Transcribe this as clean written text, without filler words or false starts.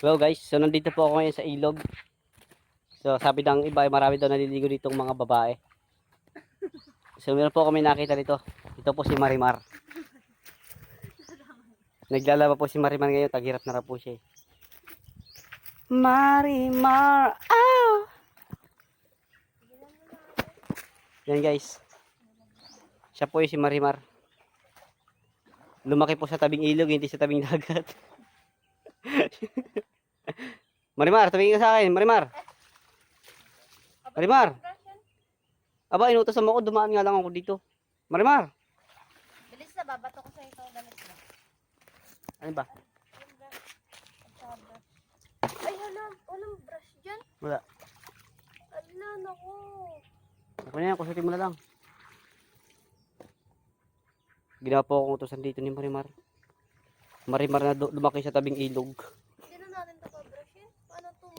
Hello guys, so nandito po ako ngayon sa ilog. So sabi ng iba ay marami daw naliligo ditong mga babae. So meron po kami nakita dito. Ito po si Marimar. Naglalaba po si Marimar ngayon, taghirap na raw po siya. Marimar, ow! Yan guys. Siya po yung si Marimar. Lumaki po sa tabing ilog, hindi sa tabing dagat. Marimar, tumingin ka sa akin, Marimar. Marimar. Aba, inutosan mo ako, dumaan nga lang ako dito. Marimar. Bilis na, babato ko sa ito. Damit mo. Ano ba? Ay, hala. Walang brush dyan. Wala. Hala, naku. Ako na yan, kusutin mo na lang. Ginawa po akong utosan dito ni Marimar. Marimar na lumaki sa tabing ilog. Hindi na natin ito pa-brushin. Paano to?